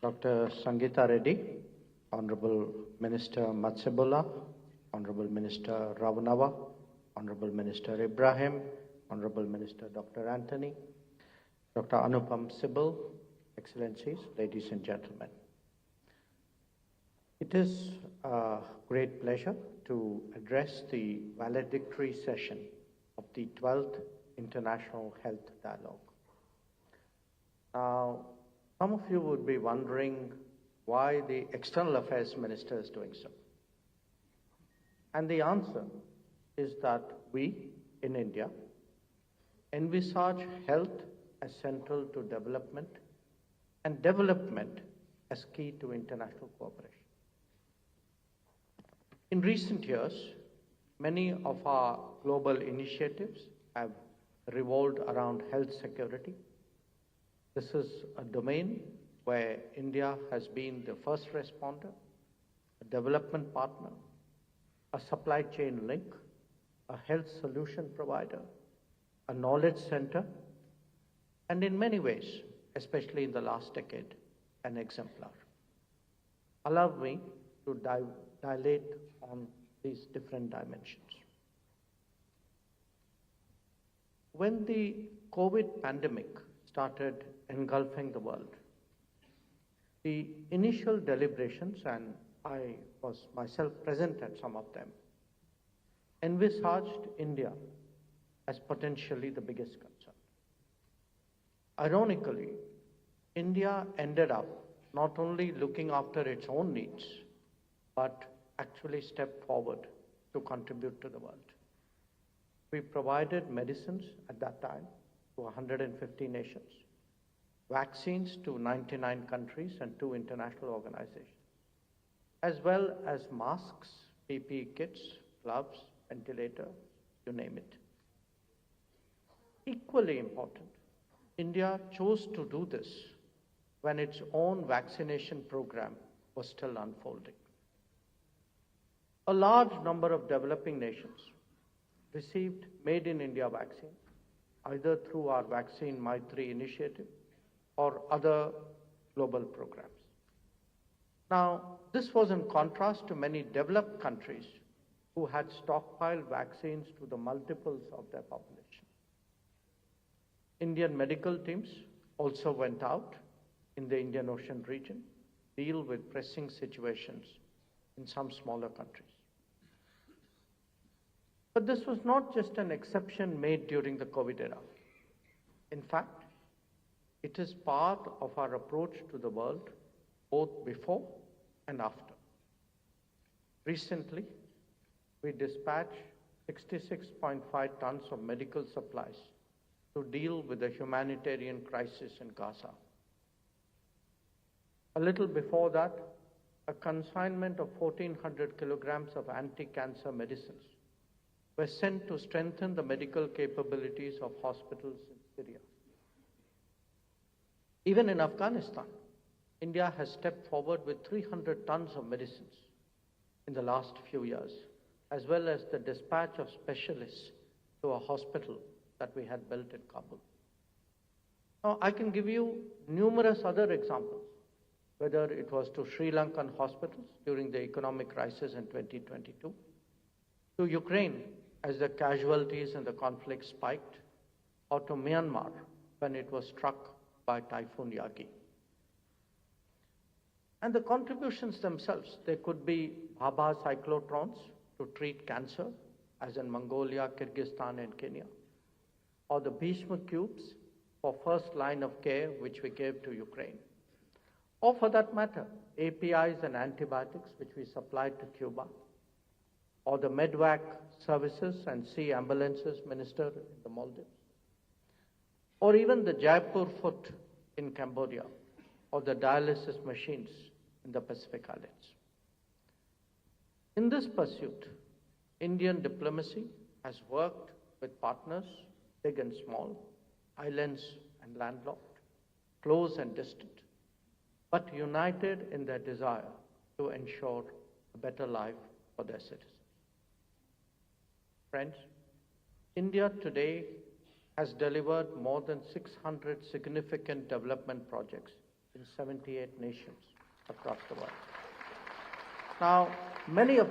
Dr. Sangeeta Reddy, Honorable Minister Matsibula, Honorable Minister Ravanava, Honorable Minister Ibrahim, Honorable Minister Dr. Anthony, Dr. Anupam Sibal, Excellencies, ladies and gentlemen. It is a great pleasure to address the valedictory session of the 12th International Health Dialogue. Now, some of you would be wondering why the External Affairs Minister is doing so. And the answer is that we, in India, envisage health as central to development and development as key to international cooperation. In recent years, many of our global initiatives have revolved around health security. This is a domain where India has been the first responder, a development partner, a supply chain link, a health solution provider, a knowledge center, and in many ways, especially in the last decade, an exemplar. Allow me to dilate on these different dimensions. When the COVID pandemic started engulfing the world, the initial deliberations, and I was myself present at some of them, envisaged India as potentially the biggest concern. Ironically, India ended up not only looking after its own needs, but actually stepped forward to contribute to the world. We provided medicines at that time to 150 nations, vaccines to 99 countries and 2 international organizations, as well as masks, PPE kits, gloves, ventilators, you name it. Equally important, India chose to do this when its own vaccination program was still unfolding. A large number of developing nations received Made in India vaccine, either through our Vaccine Maitri initiative or other global programs. Now, this was in contrast to many developed countries who had stockpiled vaccines to the multiples of their population. Indian medical teams also went out in the Indian Ocean region, deal with pressing situations in some smaller countries. But this was not just an exception made during the COVID era. In fact, it is part of our approach to the world, both before and after. Recently, we dispatched 66.5 tons of medical supplies to deal with the humanitarian crisis in Gaza. A little before that, a consignment of 1,400 kilograms of anti-cancer medicines were sent to strengthen the medical capabilities of hospitals in Syria. Even in Afghanistan, India has stepped forward with 300 tons of medicines in the last few years, as well as the dispatch of specialists to a hospital that we had built in Kabul. Now, I can give you numerous other examples, whether it was to Sri Lankan hospitals during the economic crisis in 2022, to Ukraine as the casualties in the conflict spiked, or to Myanmar when it was struck by Typhoon Yagi. And the contributions themselves, they could be Bhabha cyclotrons to treat cancer, as in Mongolia, Kyrgyzstan, and Kenya, or the Bhishma cubes for first line of care, which we gave to Ukraine, or for that matter, APIs and antibiotics, which we supplied to Cuba, or the MEDVAC services and sea ambulances ministered in the Maldives, or even the Jaipur Foot in Cambodia, or the dialysis machines in the Pacific Islands. In this pursuit, Indian diplomacy has worked with partners, big and small, islands and landlocked, close and distant, but united in their desire to ensure a better life for their citizens. Friends, India today has delivered more than 600 significant development projects in 78 nations across the world. Now, many of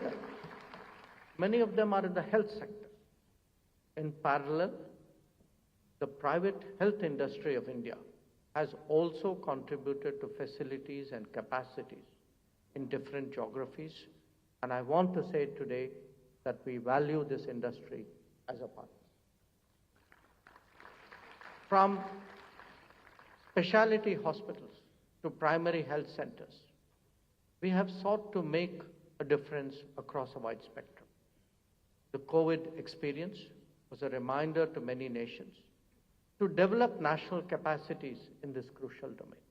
them are in the health sector. In parallel, the private health industry of India has also contributed to facilities and capacities in different geographies, and I want to say today that we value this industry as a partner. From specialty hospitals to primary health centers, we have sought to make a difference across a wide spectrum. The COVID experience was a reminder to many nations to develop national capacities in this crucial domain.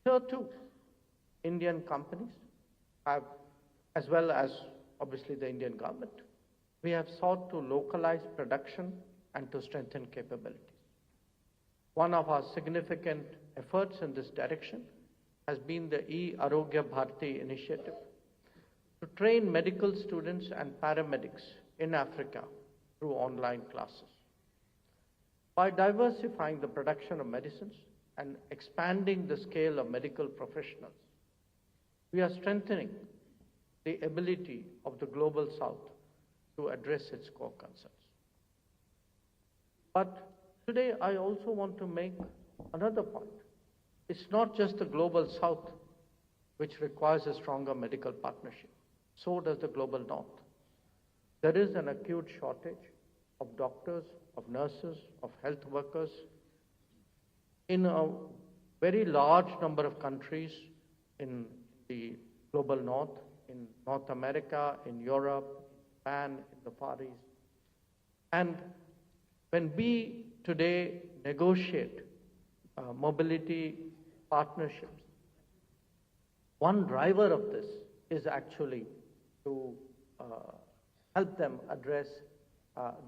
Here too, Indian companies have, as well as obviously the Indian government, we have sought to localize production and to strengthen capabilities. One of our significant efforts in this direction has been the E-Arogya Bharti initiative to train medical students and paramedics in Africa through online classes. By diversifying the production of medicines and expanding the scale of medical professionals, we are strengthening the ability of the Global South to address its core concerns. But today I also want to make another point. It's not just the Global South which requires a stronger medical partnership. So does the Global North. There is an acute shortage of doctors, of nurses, of health workers in a very large number of countries in the Global North, in North America, in Europe, Japan, in the Far East. And when we today negotiate mobility partnerships, one driver of this is actually to help them address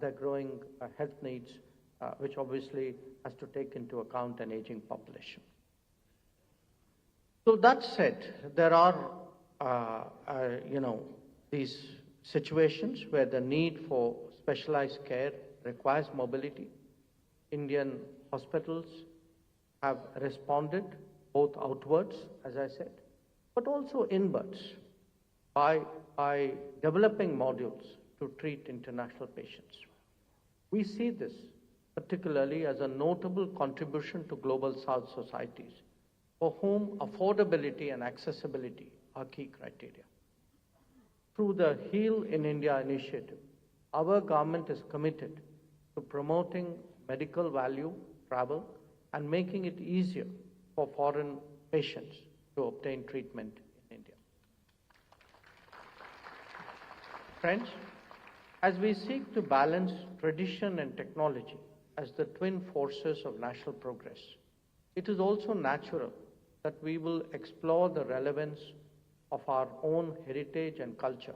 their growing health needs, which obviously has to take into account an aging population. So that said, there are, these situations where the need for specialized care requires mobility. Indian hospitals have responded both outwards, as I said, but also inwards by developing modules to treat international patients. We see this particularly as a notable contribution to Global South societies for whom affordability and accessibility are key criteria. Through the Heal in India initiative, our government is committed to promoting medical value travel and making it easier for foreign patients to obtain treatment in India. Friends, as we seek to balance tradition and technology as the twin forces of national progress, it is also natural that we will explore the relevance of our own heritage and culture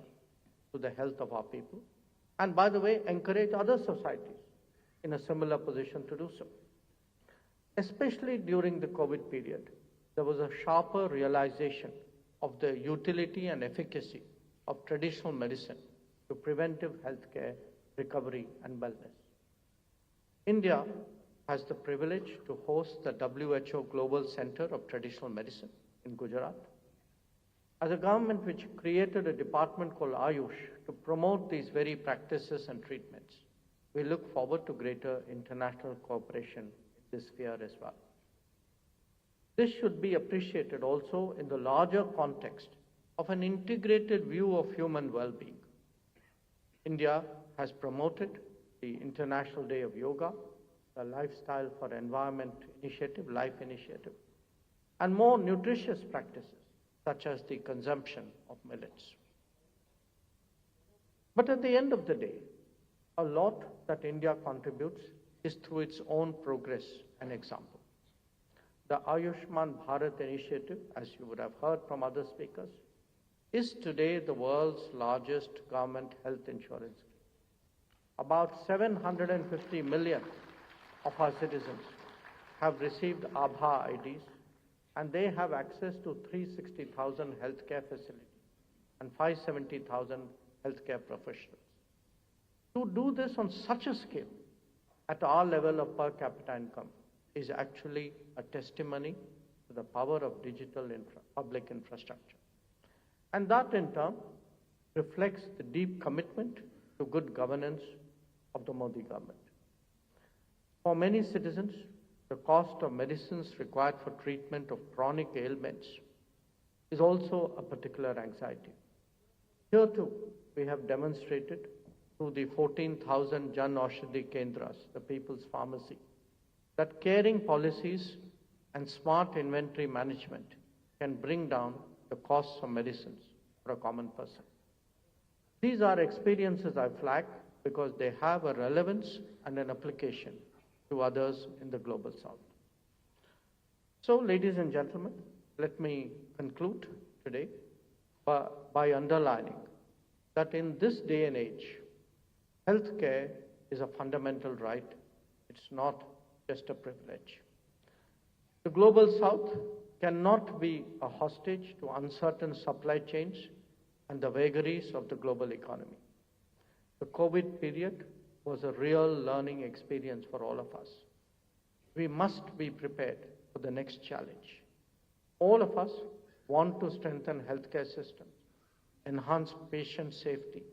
to the health of our people, and by the way, encourage other societies in a similar position to do so. Especially during the COVID period, there was a sharper realization of the utility and efficacy of traditional medicine to preventive healthcare, recovery, and wellness. India has the privilege to host the WHO Global Center of Traditional Medicine in Gujarat. As a government which created a department called Ayush to promote these very practices and treatments, we look forward to greater international cooperation in this sphere as well. This should be appreciated also in the larger context of an integrated view of human well-being. India has promoted the International Day of Yoga, the Lifestyle for Environment Initiative, LIFE initiative, and more nutritious practices such as the consumption of millets. But at the end of the day, a lot that India contributes is through its own progress and example. The Ayushman Bharat initiative, as you would have heard from other speakers, is today the world's largest government health insurance scheme. About 750 million of our citizens have received Abha IDs, and they have access to 360,000 healthcare facilities and 570,000 healthcare professionals. To do this on such a scale at our level of per capita income is actually a testimony to the power of digital public infrastructure. And that in turn reflects the deep commitment to good governance of the Modi government. For many citizens, the cost of medicines required for treatment of chronic ailments is also a particular anxiety. Here too, we have demonstrated through the 14,000 Jan Aushadhi Kendras, the People's Pharmacy, that caring policies and smart inventory management can bring down the costs of medicines for a common person. These are experiences I flag because they have a relevance and an application to others in the Global South. So, ladies and gentlemen, let me conclude today by underlining that in this day and age, healthcare is a fundamental right. It's not just a privilege. The Global South cannot be a hostage to uncertain supply chains and the vagaries of the global economy. The COVID period was a real learning experience for all of us. We must be prepared for the next challenge. All of us want to strengthen healthcare systems, enhance patient safety,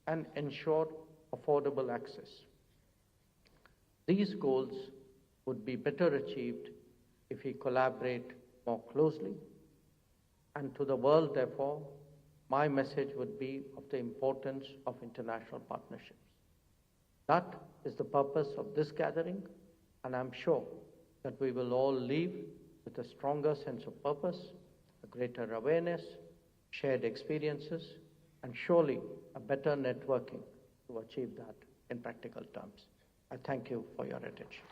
and ensure affordable access. These goals would be better achieved if we collaborate more closely. And to the world, therefore, my message would be of the importance of international partnerships. That is the purpose of this gathering, and I'm sure that we will all leave with a stronger sense of purpose, a greater awareness, shared experiences, and surely a better networking to achieve that in practical terms. I thank you for your attention.